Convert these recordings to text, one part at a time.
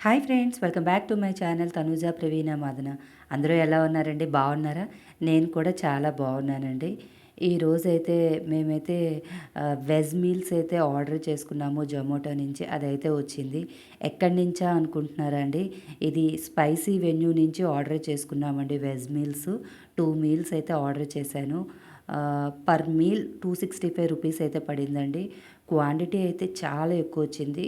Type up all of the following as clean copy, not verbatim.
Hi friends, welcome back to my channel Tanuja Praveena Madana. అందరూ ఎలా ఉన్నారండి? బాగున్నారా? నేను కూడా చాలా బాగున్నానండి. ఈరోజైతే మేమైతే వెజ్ మీల్స్ అయితే ఆర్డర్ చేసుకున్నాము జొమాటో నుంచి. అదైతే వచ్చింది. ఎక్కడి నుంచా అనుకుంటున్నారా అండి? ఇది స్పైసీ వెన్యూ నుంచి ఆర్డర్ చేసుకున్నామండి వెజ్ మీల్స్. 2 మీల్స్ అయితే ఆర్డర్ చేశాను. పర్ మీల్ 265 రూపీస్ అయితే పడిందండి. క్వాంటిటీ అయితే చాలా ఎక్కువ వచ్చింది.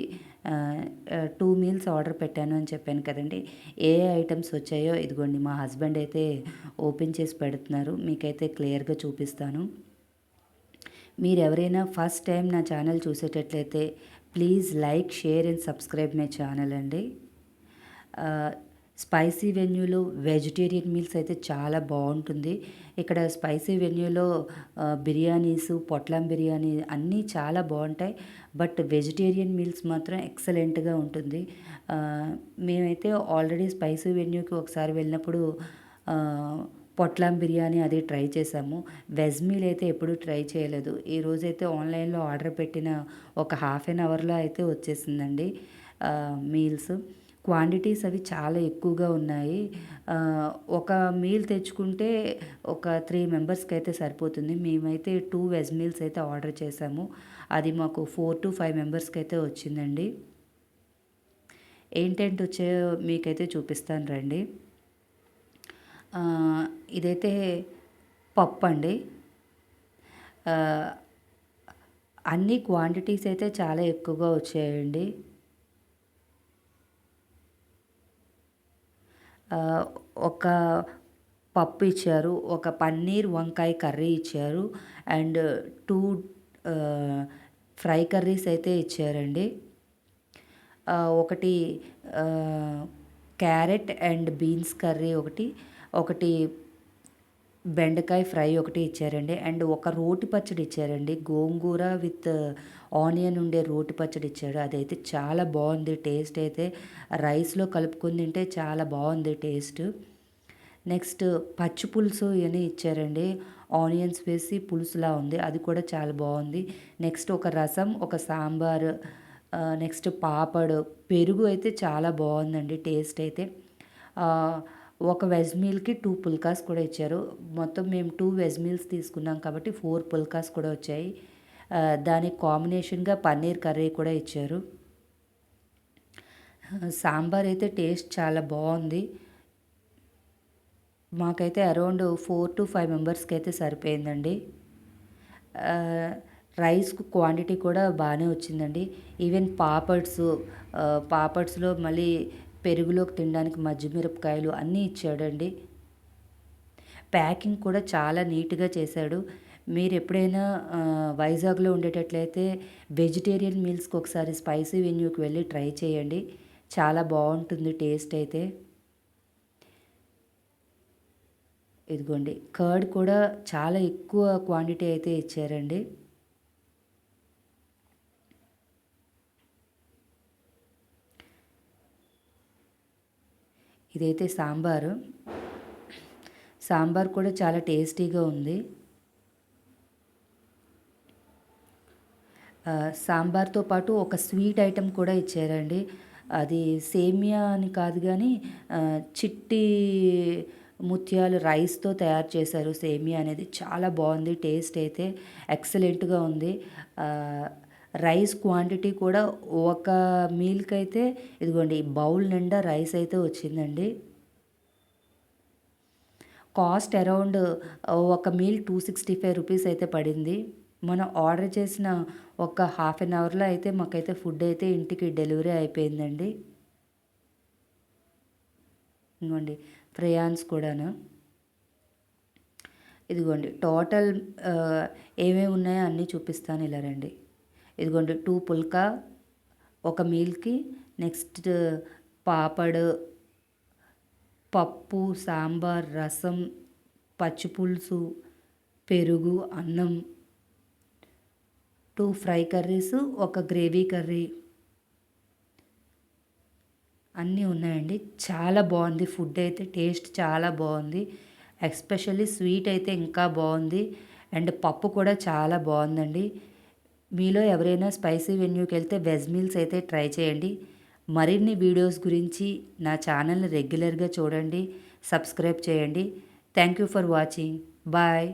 2 మీల్స్ ఆర్డర్ పెట్టాను అని చెప్పాను కదండీ! ఏ ఐటెమ్స్ వచ్చాయో ఇదిగోండి మా హస్బెండ్ అయితే ఓపెన్ చేసి పెడుతున్నారు. మీకైతే క్లియర్‌గా చూపిస్తాను. మీరెవరైనా ఫస్ట్ టైం నా ఛానల్ చూసేటట్లయితే please like, share and subscribe my channel అండి. స్పైసీ వెన్యూలో వెజిటేరియన్ మీల్స్ అయితే చాలా బాగుంటుంది. ఇక్కడ స్పైసీ వెన్యూలో బిర్యానీసు, పొట్లం బిర్యానీ అన్నీ చాలా బాగుంటాయి. బట్ వెజిటేరియన్ మీల్స్ మాత్రం ఎక్సలెంట్‌గా ఉంటుంది. మేమైతే ఆల్రెడీ స్పైసీ వెన్యూకి ఒకసారి వెళ్ళినప్పుడు పొట్లం బిర్యానీ అది ట్రై చేసాము. వెజ్ మీల్ అయితే ఎప్పుడూ ట్రై చేయలేదు. ఈరోజైతే ఆన్‌లైన్‌లో ఆర్డర్ పెట్టిన ఒక హాఫ్ ఎన్ అవర్‌లో అయితే వచ్చేసిందండి మీల్స్. క్వాంటిటీస్ అవి చాలా ఎక్కువగా ఉన్నాయి. ఒక మీల్ తెచ్చుకుంటే ఒక 3 మెంబర్స్‌కి అయితే సరిపోతుంది. మేమైతే 2 వెజ్ మీల్స్ అయితే ఆర్డర్ చేసాము. అది మాకు 4-5 మెంబర్స్‌కి అయితే వచ్చిందండి. ఏంటేంటి వచ్చాయో మీకైతే చూపిస్తాను రండి. ఇదైతే పప్పండి. ఆహ్, అన్ని క్వాంటిటీస్ అయితే చాలా ఎక్కువగా వచ్చాయండి. ఒక పప్పు ఇచ్చారు. ఒక పన్నీర్ వంకాయ కర్రీ ఇచ్చారు. అండ్ 2 ఆహ్, ఫ్రై కర్రీస్ అయితే ఇచ్చారండి. ఒకటి ఆహ్, క్యారెట్ అండ్ బీన్స్ కర్రీ ఒకటి, ఒకటి బెండకాయ ఫ్రై ఒకటి ఇచ్చారండి. అండ్ ఒక రోటి పచ్చడి ఇచ్చారండి. గోంగూర విత్ ఆనియన్ ఉండే రోటి పచ్చడి ఇచ్చాడు. అదైతే చాలా బాగుంది టేస్ట్ అయితే. రైస్‌లో కలుపుకొని తింటే చాలా బాగుంది టేస్ట్. నెక్స్ట్ పచ్చి పులుసు ఇయన్నీ ఇచ్చారండి. ఆనియన్స్ వేసి పులుసులా ఉంది. అది కూడా చాలా బాగుంది. నెక్స్ట్ ఒక రసం, ఒక సాంబార్, నెక్స్ట్ పాపడ్, పెరుగు అయితే చాలా బాగుందండి టేస్ట్ అయితే. ఆహ్, ఒక వెజ్ మీల్‌కి 2 పుల్కాస్ కూడా ఇచ్చారు. మొత్తం మేము 2 వెజ్ మీల్స్ తీసుకున్నాం కాబట్టి 4 పుల్కాస్ కూడా వచ్చాయి. దానికి కాంబినేషన్‌గా పన్నీర్ కర్రీ కూడా ఇచ్చారు. సాంబార్ అయితే టేస్ట్ చాలా బాగుంది. మాకైతే అరౌండ్ 4-5 మెంబర్స్‌కి అయితే సరిపోయిందండి. ఆహ్, రైస్ క్వాంటిటీ కూడా బానే వచ్చిందండి. ఈవెన్ పాపడ్స్‌లో మళ్ళీ పెరుగులోకి తినడానికి మజ్జి మిరపకాయలు అన్నీ ఇచ్చాడండి. ప్యాకింగ్ కూడా చాలా నీట్‌గా చేశాడు. మీరెప్పుడైనా వైజాగ్‌లో ఉండేటట్లయితే వెజిటేరియన్ మీల్స్‌కి ఒకసారి స్పైసీ వెన్యూకి వెళ్ళి ట్రై చేయండి. చాలా బావుంటుంది టేస్ట్ అయితే. ఇదిగోండి కర్డ్ కూడా చాలా ఎక్కువ క్వాంటిటీ అయితే ఇచ్చారండి. ఇదైతే సాంబారు. సాంబార్ కూడా చాలా టేస్టీగా ఉంది. సాంబార్‌తో పాటు ఒక స్వీట్ ఐటెమ్ కూడా ఇచ్చారండి. అది సేమియా అని కాదు గానీ చిట్టి ముత్యాలు రైస్‌తో తయారు చేశారు సేమియా అనేది. చాలా బావుంది. టేస్ట్ అయితే ఎక్సలెంట్‌గా ఉంది. ఆహ్, రైస్ క్వాంటిటీ కూడా ఒక మీల్‌కైతే ఇదిగోండి బౌల్ నిండా రైస్ అయితే వచ్చిందండి. కాస్ట్ అరౌండ్ ఒక మీల్ 265 రూపీస్ అయితే పడింది. మనం ఆర్డర్ చేసిన ఒక హాఫ్ అన్ అవర్‌లో అయితే మాకైతే ఫుడ్ అయితే ఇంటికి డెలివరీ అయిపోయిందండి. ఇదిగోండి ఫ్రేయాన్స్ కూడాను. ఇదిగోండి టోటల్ ఏమేమి ఉన్నాయో అన్నీ చూపిస్తాను ఇలా రండి. ఇదిగోండి 2 పుల్కా ఒక మీల్‌కి, నెక్స్ట్ పాపడ్, పప్పు, సాంబార్, రసం, పచ్చి పులుసు, పెరుగు, అన్నం, 2 ఫ్రై కర్రీసు, ఒక గ్రేవీ కర్రీ అన్నీ ఉన్నాయండి. చాలా బాగుంది ఫుడ్ అయితే. టేస్ట్ చాలా బాగుంది. ఎస్పెషల్లీ స్వీట్ అయితే ఇంకా బాగుంది. అండ్ పప్పు కూడా చాలా బాగుందండి. మీలో ఎవరైనా స్పైసీ వెన్యూకి వెళ్తే వెజ్ మీల్స్ అయితే ట్రై చేయండి. మరిన్ని వీడియోస్ గురించి నా ఛానల్ని రెగ్యులర్గా చూడండి, సబ్స్క్రైబ్ చేయండి. Thank you for watching. Bye.